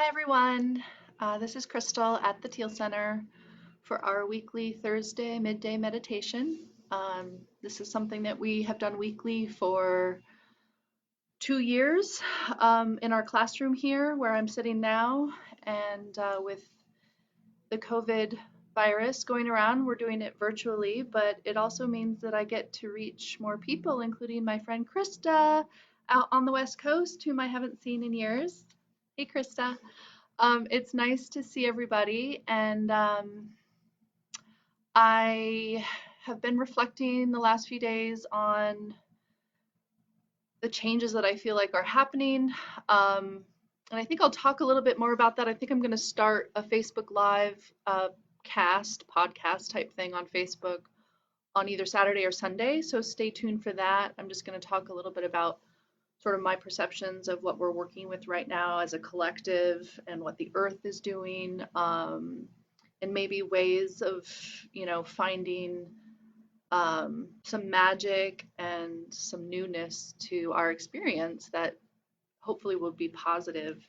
Hi everyone, this is Crystal at the Teal Center for our weekly Thursday midday meditation. This is something that we have done weekly for 2 years in our classroom here where I'm sitting now. And with the COVID virus going around, we're doing it virtually, but it also means that I get to reach more people, including my friend Krista out on the West Coast, whom I haven't seen in years. Hey, Krista. It's nice to see everybody, and I have been reflecting the last few days on the changes that I feel like are happening. And I think I'll talk a little bit more about that. I think I'm going to start a Facebook Live podcast type thing on Facebook on either Saturday or Sunday. So stay tuned for that. I'm just going to talk a little bit about sort of my perceptions of what we're working with right now as a collective and what the earth is doing, and maybe ways of, finding some magic and some newness to our experience that hopefully will be positive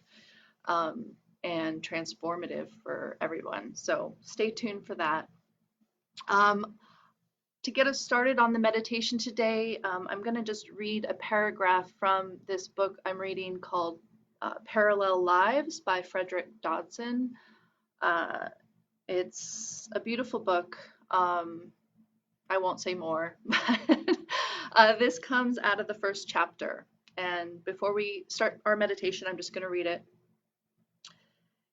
um, and transformative for everyone. So stay tuned for that. Um, to get us started on the meditation today, I'm going to just read a paragraph from this book I'm reading called Parallel Lives by Frederick Dodson. Uh, it's a beautiful book. I won't say more, but this comes out of the first chapter. And before we start our meditation, I'm just going to read it.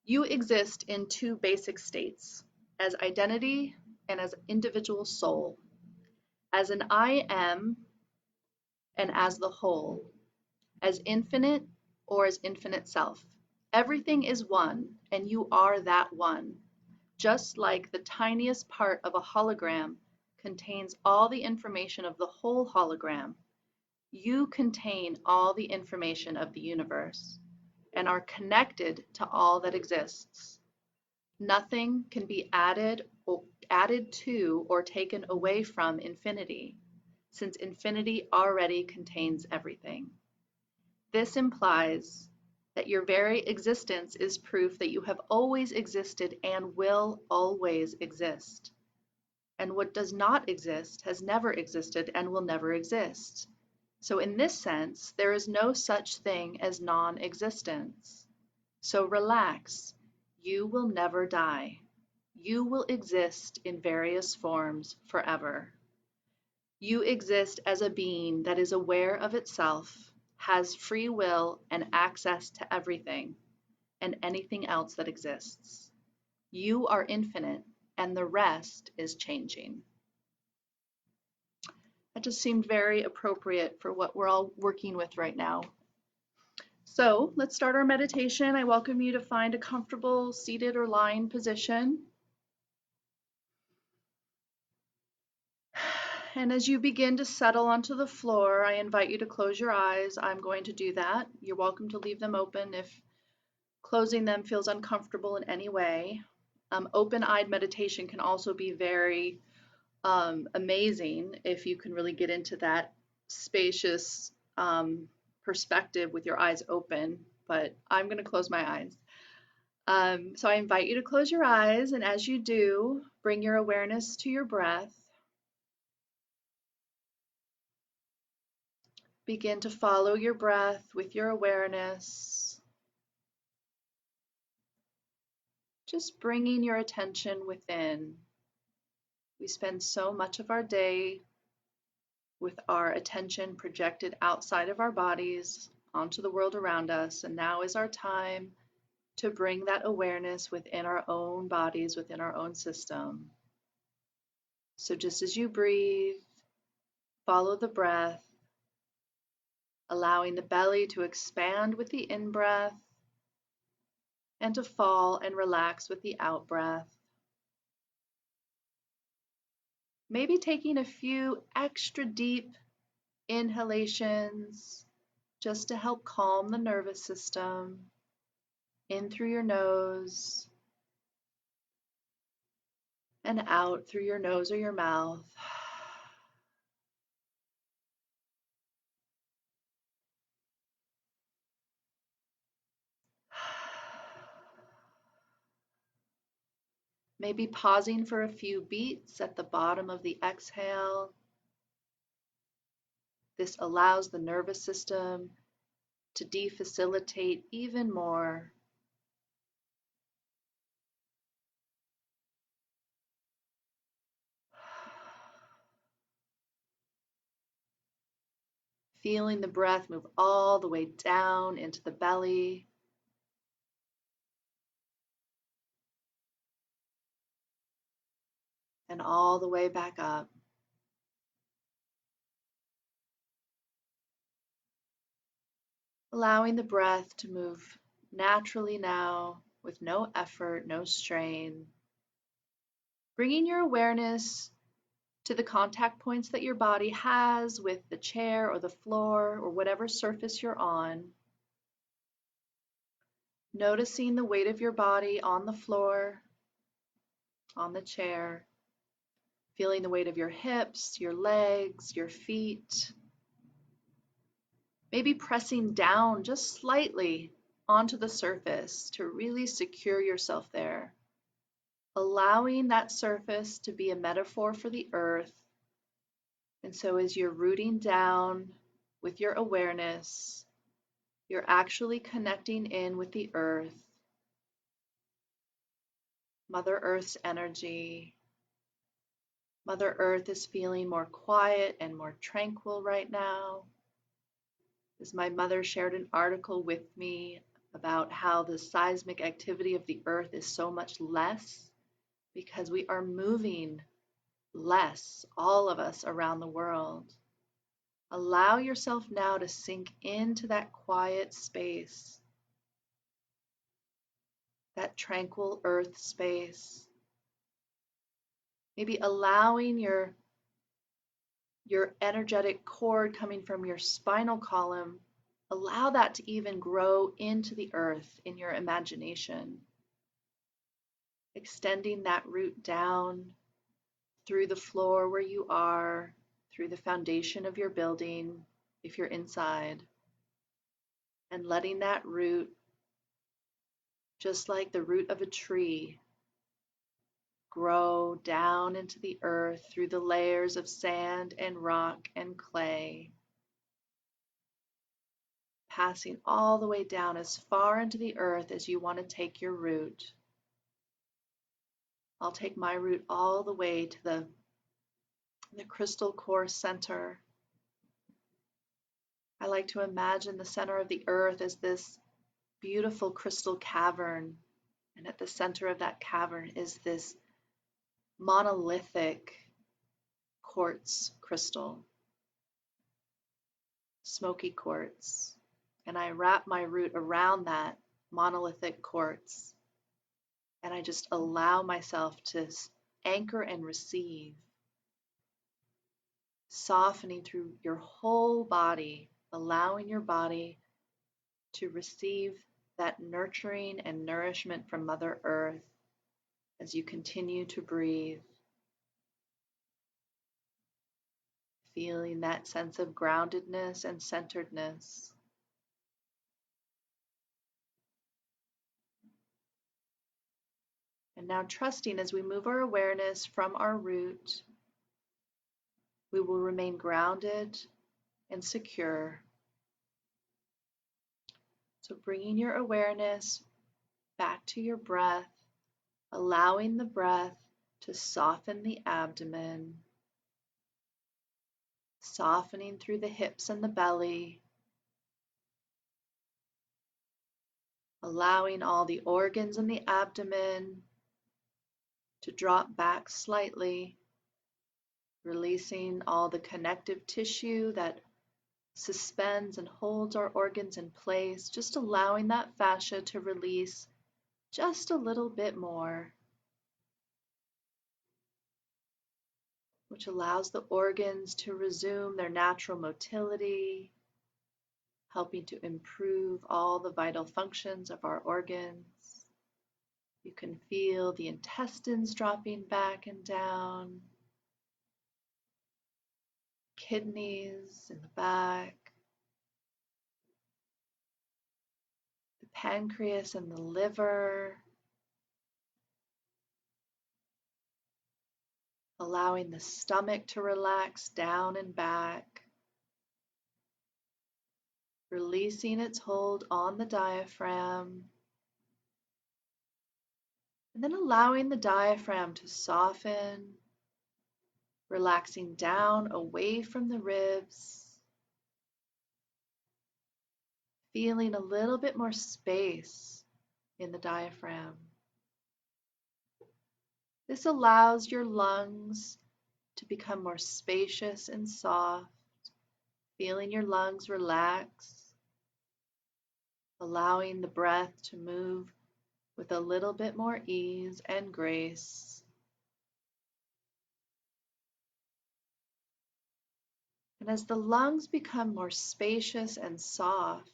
You exist in two basic states, as identity and as individual soul, as an I am and as the whole, as infinite or as infinite self. Everything is one, and you are that one. Just like the tiniest part of a hologram contains all the information of the whole hologram, you contain all the information of the universe and are connected to all that exists. Nothing can be added to or taken away from infinity, since infinity already contains everything. This implies that your very existence is proof that you have always existed and will always exist. And what does not exist has never existed and will never exist. So in this sense, there is no such thing as non-existence. So relax. You will never die. You will exist in various forms forever. You exist as a being that is aware of itself, has free will and access to everything and anything else that exists. You are infinite, and the rest is changing. That just seemed very appropriate for what we're all working with right now. So let's start our meditation. I welcome you to find a comfortable seated or lying position. And as you begin to settle onto the floor, I invite you to close your eyes. I'm going to do that. You're welcome to leave them open if closing them feels uncomfortable in any way. Open-eyed meditation can also be very amazing if you can really get into that spacious perspective with your eyes open, but I'm going to close my eyes. So I invite you to close your eyes, and as you do, bring your awareness to your breath. Begin to follow your breath with your awareness, just bringing your attention within. We spend so much of our day with our attention projected outside of our bodies onto the world around us, and now is our time to bring that awareness within our own bodies, within our own system. So just as you breathe, follow the breath, allowing the belly to expand with the in-breath and to fall and relax with the out-breath. Maybe taking a few extra deep inhalations just to help calm the nervous system, in through your nose and out through your nose or your mouth. Maybe pausing for a few beats at the bottom of the exhale. This allows the nervous system to defacilitate even more. Feeling the breath move all the way down into the belly. And all the way back up. Allowing the breath to move naturally now with no effort, no strain. Bringing your awareness to the contact points that your body has with the chair or the floor or whatever surface you're on. Noticing the weight of your body on the floor, on the chair. Feeling the weight of your hips, your legs, your feet. Maybe pressing down just slightly onto the surface to really secure yourself there. Allowing that surface to be a metaphor for the earth. And so as you're rooting down with your awareness, you're actually connecting in with the earth, Mother Earth's energy. Mother Earth is feeling more quiet and more tranquil right now. As my mother shared an article with me about how the seismic activity of the earth is so much less because we are moving less, all of us around the world. Allow yourself now to sink into that quiet space, that tranquil earth space. Maybe allowing your energetic cord coming from your spinal column, allow that to even grow into the earth in your imagination. Extending that root down through the floor where you are, through the foundation of your building, if you're inside, and letting that root, just like the root of a tree, grow down into the earth through the layers of sand and rock and clay, passing all the way down as far into the earth as you want to take your root. I'll take my root all the way to the crystal core center. I like to imagine the center of the earth as this beautiful crystal cavern, and at the center of that cavern is this monolithic quartz crystal, smoky quartz, and I wrap my root around that monolithic quartz, and I just allow myself to anchor and receive, softening through your whole body, allowing your body to receive that nurturing and nourishment from Mother Earth as you continue to breathe. Feeling that sense of groundedness and centeredness. And now trusting as we move our awareness from our root, we will remain grounded and secure. So bringing your awareness back to your breath, allowing the breath to soften the abdomen, softening through the hips and the belly, allowing all the organs in the abdomen to drop back slightly, releasing all the connective tissue that suspends and holds our organs in place, just allowing that fascia to release just a little bit more, which allows the organs to resume their natural motility, helping to improve all the vital functions of our organs. You can feel the intestines dropping back and down, kidneys in the back, the pancreas and the liver, allowing the stomach to relax down and back, releasing its hold on the diaphragm, and then allowing the diaphragm to soften, relaxing down away from the ribs, feeling a little bit more space in the diaphragm. This allows your lungs to become more spacious and soft, feeling your lungs relax, allowing the breath to move with a little bit more ease and grace. And as the lungs become more spacious and soft,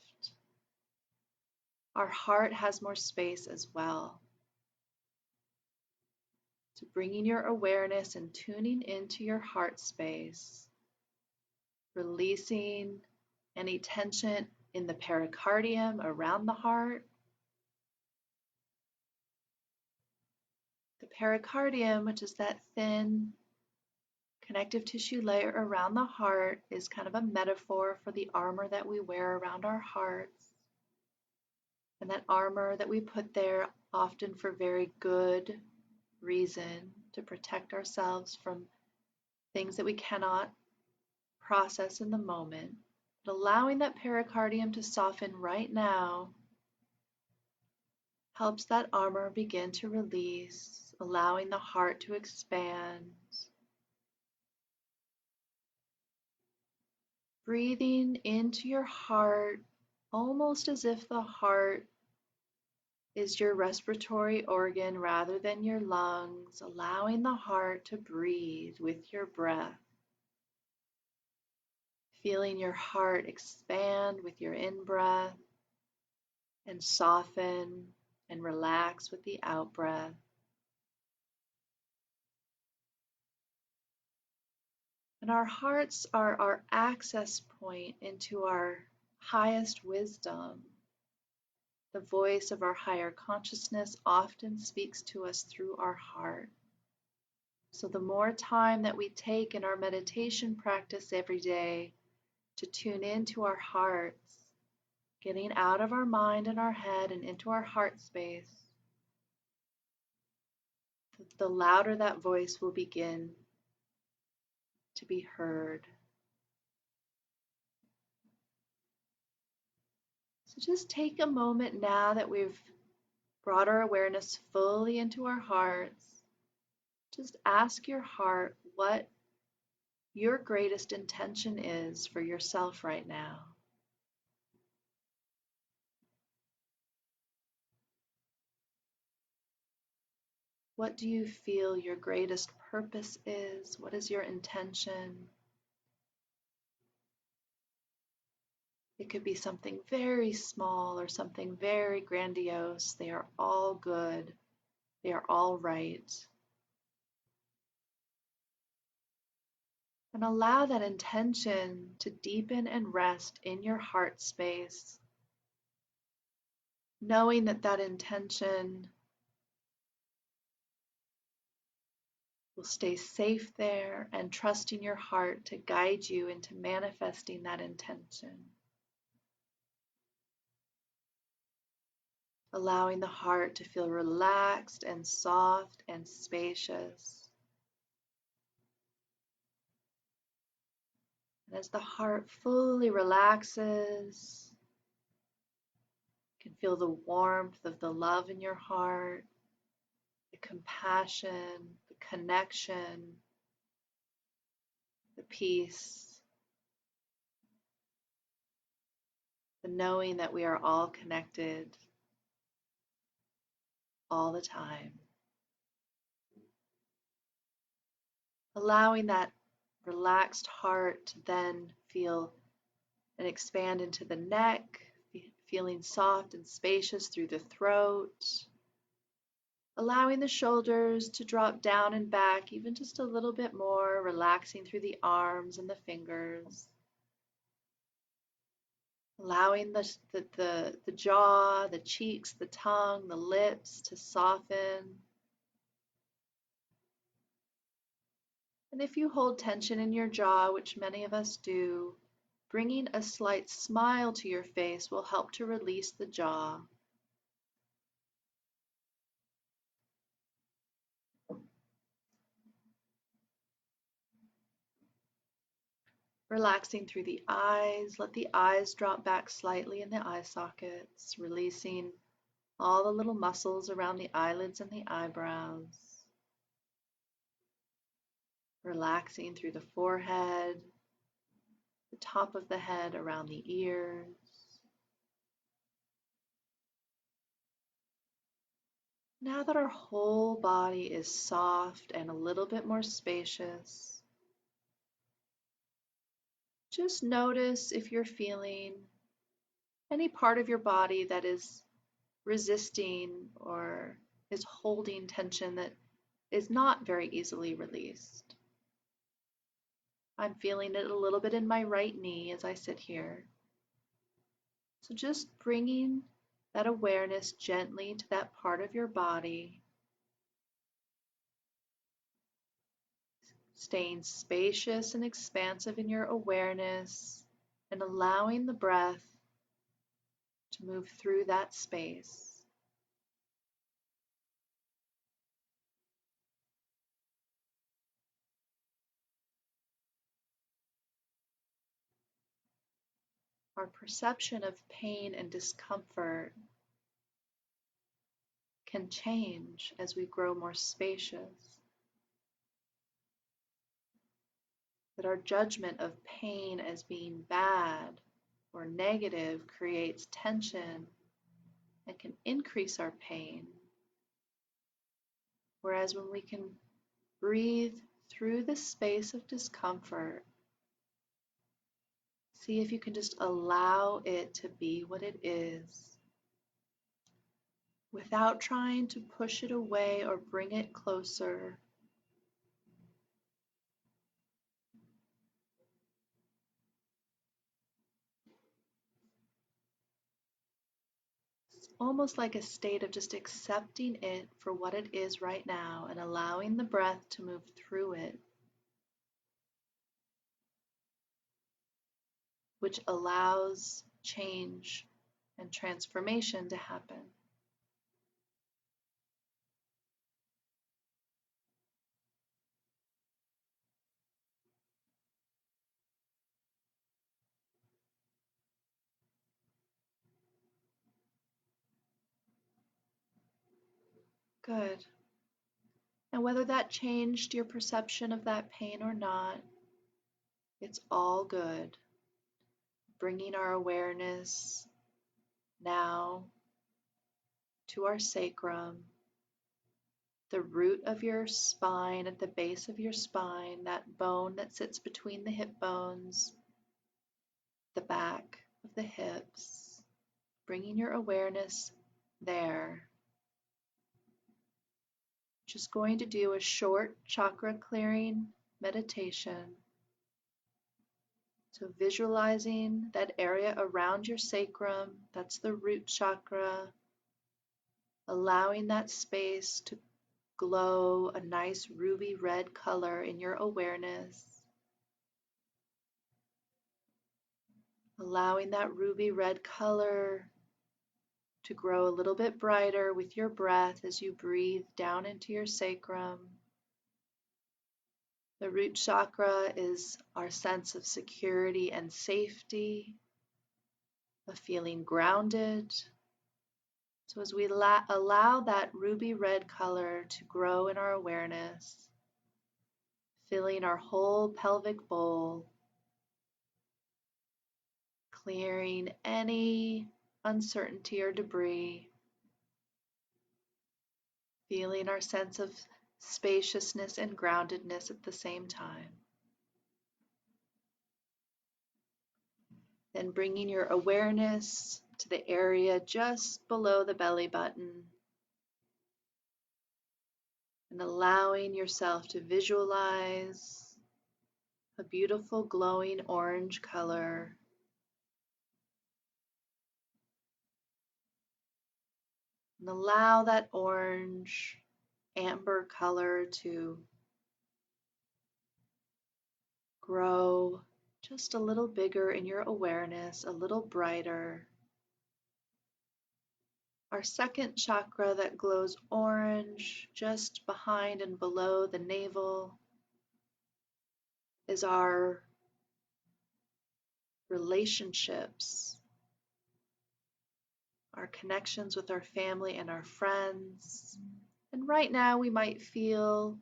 our heart has more space as well. So bringing your awareness and tuning into your heart space, releasing any tension in the pericardium around the heart. The pericardium, which is that thin connective tissue layer around the heart, is kind of a metaphor for the armor that we wear around our hearts. And that armor that we put there often for very good reason, to protect ourselves from things that we cannot process in the moment. But allowing that pericardium to soften right now helps that armor begin to release, allowing the heart to expand. Breathing into your heart, almost as if the heart is your respiratory organ rather than your lungs, allowing the heart to breathe with your breath. Feeling your heart expand with your in-breath and soften and relax with the out-breath. And our hearts are our access point into our highest wisdom. The voice of our higher consciousness often speaks to us through our heart. So the more time that we take in our meditation practice every day to tune into our hearts, getting out of our mind and our head and into our heart space, the louder that voice will begin to be heard. So just take a moment now that we've brought our awareness fully into our hearts. Just ask your heart what your greatest intention is for yourself right now. What do you feel your greatest purpose is? What is your intention? It could be something very small or something very grandiose. They are all good. They are all right. And allow that intention to deepen and rest in your heart space, knowing that that intention will stay safe there, and trusting your heart to guide you into manifesting that intention. Allowing the heart to feel relaxed and soft and spacious. And as the heart fully relaxes, you can feel the warmth of the love in your heart, the compassion, the connection, the peace, the knowing that we are all connected all the time. Allowing that relaxed heart to then feel and expand into the neck, feeling soft and spacious through the throat. Allowing the shoulders to drop down and back even just a little bit more, relaxing through the arms and the fingers. Allowing the jaw, the cheeks, the tongue, the lips to soften. And if you hold tension in your jaw, which many of us do, bringing a slight smile to your face will help to release the jaw. Relaxing through the eyes, let the eyes drop back slightly in the eye sockets, releasing all the little muscles around the eyelids and the eyebrows. Relaxing through the forehead, the top of the head, around the ears. Now that our whole body is soft and a little bit more spacious, just notice if you're feeling any part of your body that is resisting or is holding tension that is not very easily released. I'm feeling it a little bit in my right knee as I sit here. So just bringing that awareness gently to that part of your body, staying spacious and expansive in your awareness and allowing the breath to move through that space. Our perception of pain and discomfort can change as we grow more spacious. That our judgment of pain as being bad or negative creates tension and can increase our pain. Whereas when we can breathe through the space of discomfort, see if you can just allow it to be what it is without trying to push it away or bring it closer. It's almost like a state of just accepting it for what it is right now and allowing the breath to move through it, which allows change and transformation to happen. Good. And whether that changed your perception of that pain or not, it's all good. Bringing our awareness now to our sacrum, the root of your spine, at the base of your spine, that bone that sits between the hip bones, the back of the hips, bringing your awareness there. Just going to do a short chakra clearing meditation. So visualizing that area around your sacrum, that's the root chakra, allowing that space to glow a nice ruby red color in your awareness. Allowing that ruby red color to grow a little bit brighter with your breath as you breathe down into your sacrum. The root chakra is our sense of security and safety, of feeling grounded. So as we allow that ruby red color to grow in our awareness, filling our whole pelvic bowl, clearing any uncertainty or debris, feeling our sense of spaciousness and groundedness at the same time. Then bringing your awareness to the area just below the belly button and allowing yourself to visualize a beautiful glowing orange color. And allow that orange amber color to grow just a little bigger in your awareness, a little brighter. Our second chakra that glows orange just behind and below the navel is our relationships, our connections with our family and our friends. And right now we might feel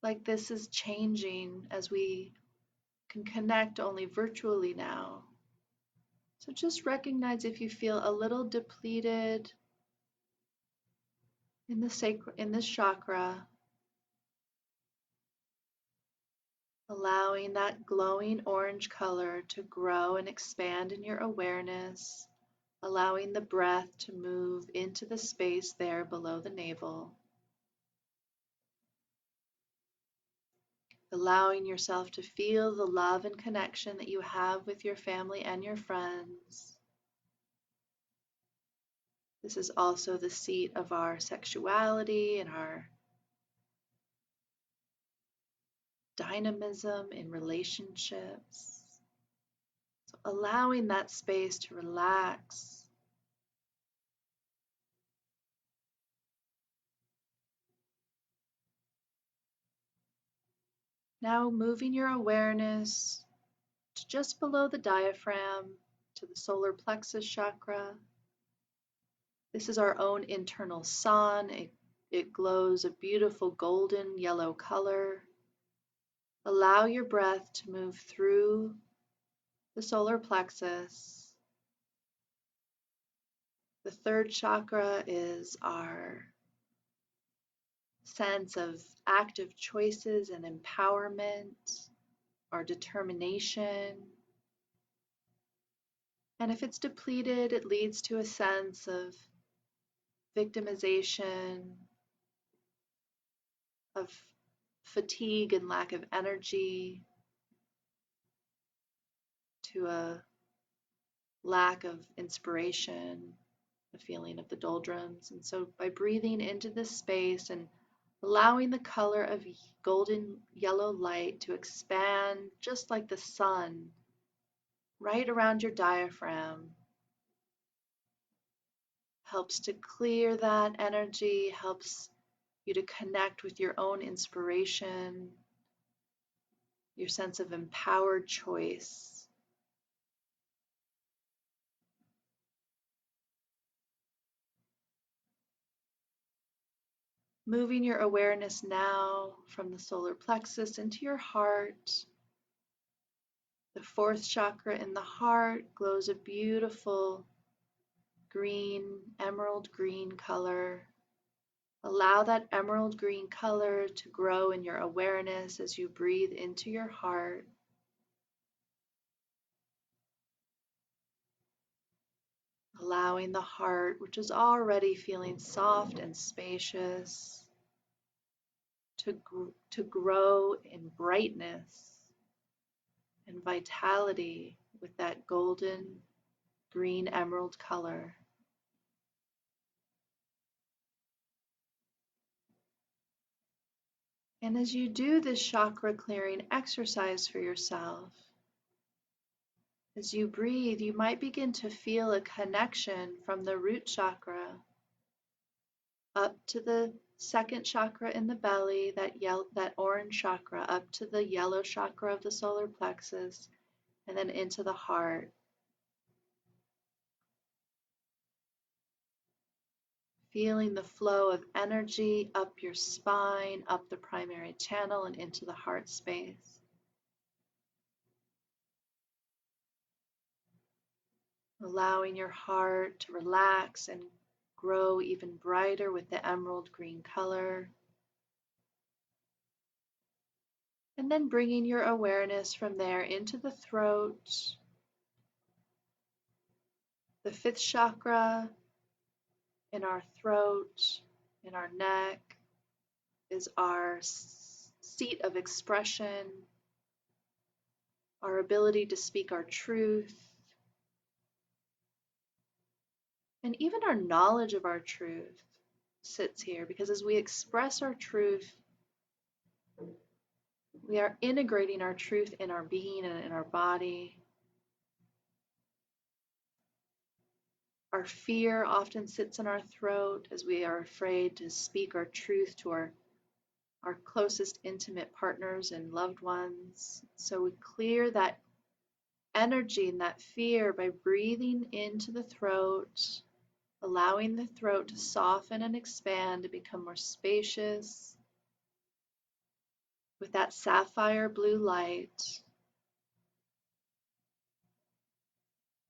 like this is changing as we can connect only virtually now. So just recognize if you feel a little depleted in this chakra, allowing that glowing orange color to grow and expand in your awareness, allowing the breath to move into the space there below the navel, allowing yourself to feel the love and connection that you have with your family and your friends. This is also the seat of our sexuality and our dynamism in relationships. So allowing that space to relax. Now moving your awareness to just below the diaphragm, to the solar plexus chakra. This is our own internal sun. It glows a beautiful golden yellow color. Allow your breath to move through the solar plexus. The third chakra is our sense of active choices and empowerment, our determination. And if it's depleted, it leads to a sense of victimization, of fatigue and lack of energy, to a lack of inspiration, a feeling of the doldrums. And so by breathing into this space and allowing the color of golden yellow light to expand just like the sun right around your diaphragm, helps to clear that energy, helps you to connect with your own inspiration, your sense of empowered choice. Moving your awareness now from the solar plexus into your heart. The fourth chakra in the heart glows a beautiful green, emerald green color. Allow that emerald green color to grow in your awareness as you breathe into your heart. Allowing the heart, which is already feeling soft and spacious, to grow in brightness and vitality with that golden green emerald color. And as you do this chakra clearing exercise for yourself, as you breathe, you might begin to feel a connection from the root chakra up to the second chakra in the belly, that orange chakra, up to the yellow chakra of the solar plexus, and then into the heart. Feeling the flow of energy up your spine, up the primary channel, and into the heart space. Allowing your heart to relax and grow even brighter with the emerald green color. And then bringing your awareness from there into the throat, the fifth chakra in our throat, in our neck, is our seat of expression, our ability to speak our truth, and even our knowledge of our truth sits here, because as we express our truth, We are integrating our truth in our being and in our body. Our fear often sits in our throat as we are afraid to speak our truth to our closest intimate partners and loved ones. So we clear that energy and that fear by breathing into the throat, allowing the throat to soften and expand to become more spacious with that sapphire blue light.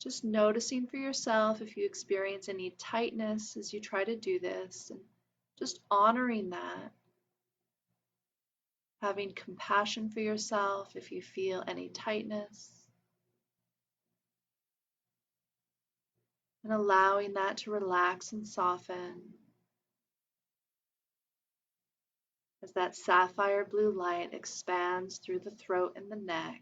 Just noticing for yourself if you experience any tightness as you try to do this, and just honoring that. Having compassion for yourself if you feel any tightness, and allowing that to relax and soften as that sapphire blue light expands through the throat and the neck.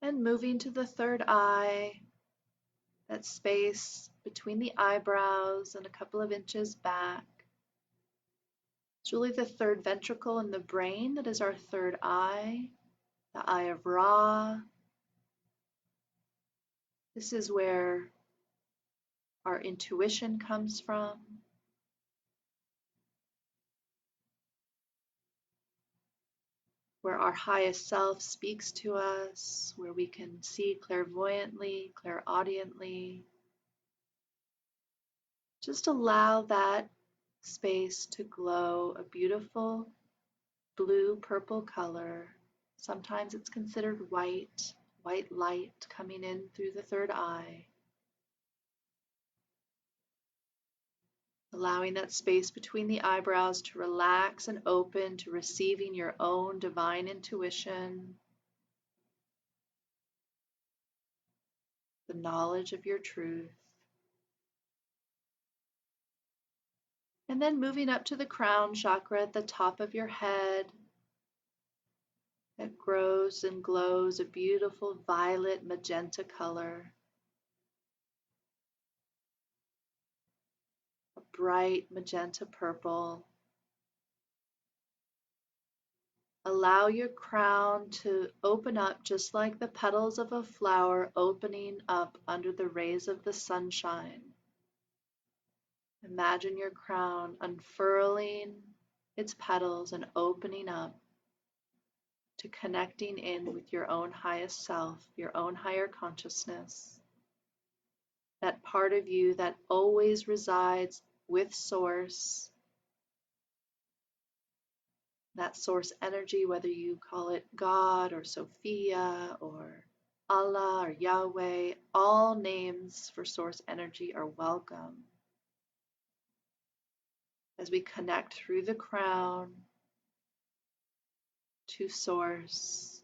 And moving to the third eye, that space between the eyebrows and a couple of inches back. It's really the third ventricle in the brain that is our third eye, the eye of Ra. This is where our intuition comes from. Where our highest self speaks to us, where we can see clairvoyantly, clairaudiently. Just allow that space to glow a beautiful blue-purple color. Sometimes it's considered white light coming in through the third eye. Allowing that space between the eyebrows to relax and open to receiving your own divine intuition, the knowledge of your truth. And then moving up to the crown chakra at the top of your head, that grows and glows a beautiful violet magenta color, a bright magenta purple. Allow your crown to open up just like the petals of a flower opening up under the rays of the sunshine. Imagine your crown unfurling its petals and opening up to connecting in with your own highest self, your own higher consciousness, that part of you that always resides with Source, that Source energy, whether you call it God or Sophia or Allah or Yahweh, all names for Source energy are welcome. As we connect through the crown to Source,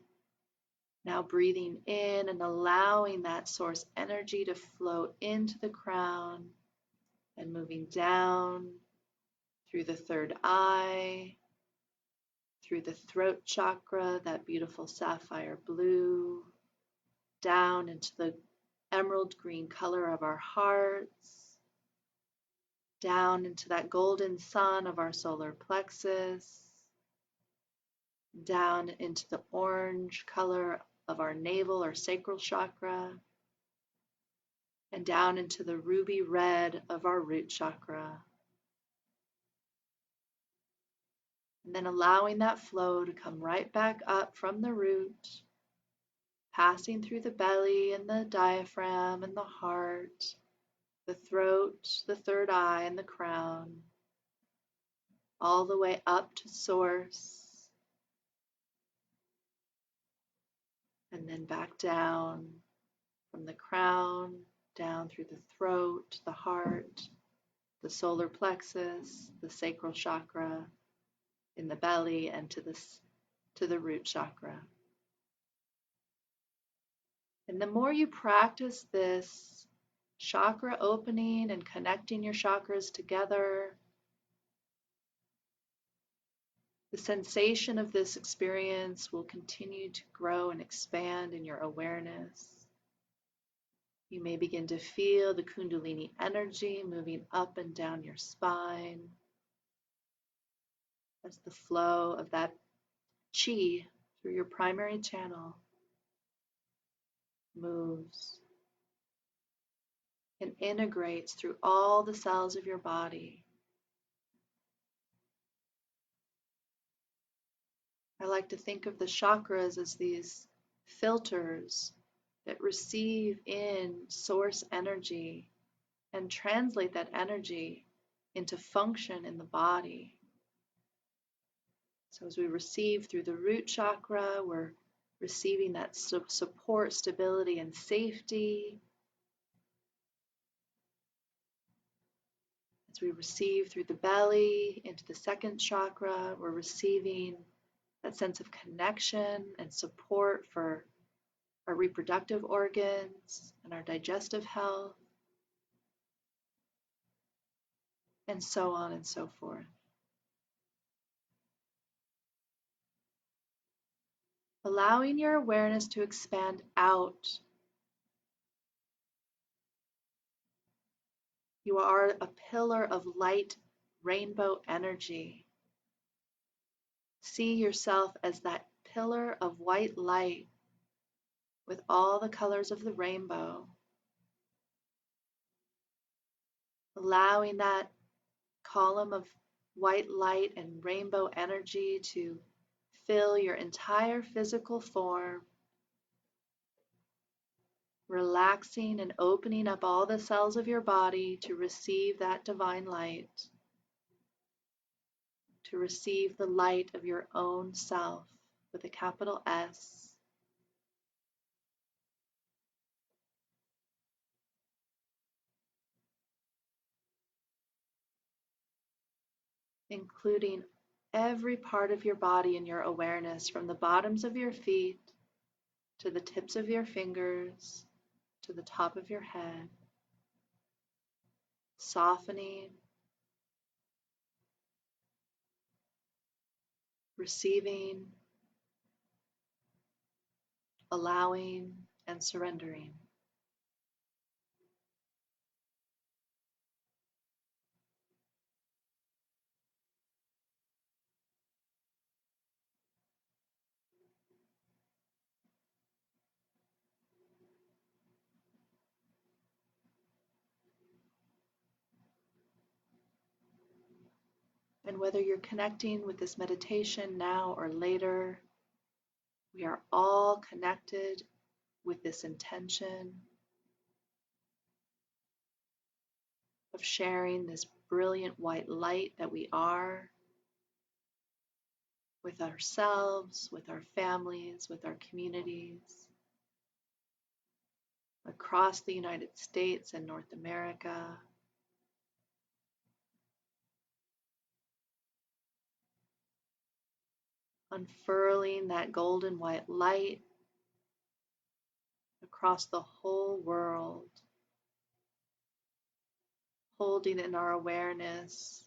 now breathing in and allowing that Source energy to flow into the crown and moving down through the third eye, through the throat chakra, that beautiful sapphire blue, down into the emerald green color of our hearts, down into that golden sun of our solar plexus, down into the orange color of our navel or sacral chakra, and down into the ruby red of our root chakra. And then allowing that flow to come right back up from the root, passing through the belly and the diaphragm and the heart, the throat, the third eye, and the crown, all the way up to Source, and then back down from the crown, down through the throat, the heart, the solar plexus, the sacral chakra, in the belly, and to the root chakra. And the more you practice this chakra opening and connecting your chakras together, the sensation of this experience will continue to grow and expand in your awareness. You may begin to feel the Kundalini energy moving up and down your spine as the flow of that chi through your primary channel moves and integrates through all the cells of your body. I like to think of the chakras as these filters that receive in source energy and translate that energy into function in the body. So as we receive through the root chakra, we're receiving that support, stability, and safety. As we receive through the belly into the second chakra, we're receiving that sense of connection and support for our reproductive organs and our digestive health, and so on and so forth. Allowing your awareness to expand out. You are a pillar of light, rainbow energy. See yourself as that pillar of white light with all the colors of the rainbow. Allowing that column of white light and rainbow energy to fill your entire physical form, relaxing and opening up all the cells of your body to receive that divine light, to receive the light of your own self with a capital S. Including every part of your body in your awareness, from the bottoms of your feet to the tips of your fingers to the top of your head, softening, receiving, allowing, and surrendering. And whether you're connecting with this meditation now or later, we are all connected with this intention of sharing this brilliant white light that we are with ourselves, with our families, with our communities, across the United States and North America. Unfurling that golden white light across the whole world, holding in our awareness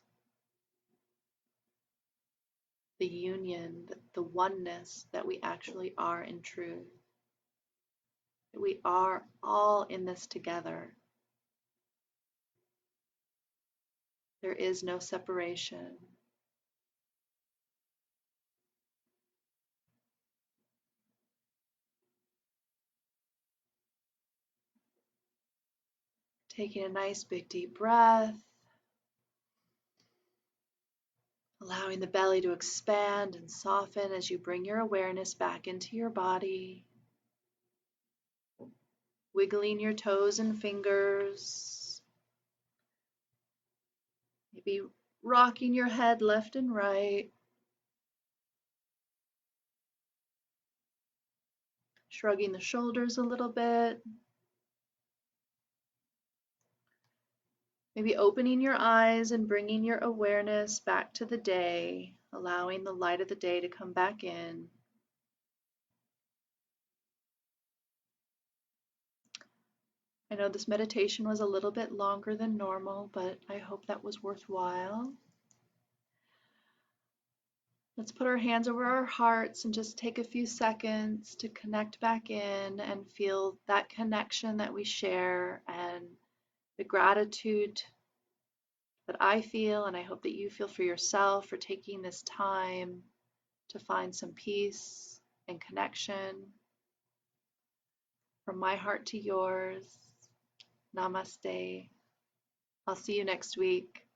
the union, the oneness that we actually are in truth. That we are all in this together. There is no separation. Taking a nice big deep breath, allowing the belly to expand and soften as you bring your awareness back into your body, wiggling your toes and fingers, maybe rocking your head left and right, shrugging the shoulders a little bit, maybe opening your eyes and bringing your awareness back to the day, allowing the light of the day to come back in. I know this meditation was a little bit longer than normal, but I hope that was worthwhile. Let's put our hands over our hearts and just take a few seconds to connect back in and feel that connection that we share and the gratitude that I feel, and I hope that you feel for yourself for taking this time to find some peace and connection. From my heart to yours, namaste. I'll see you next week.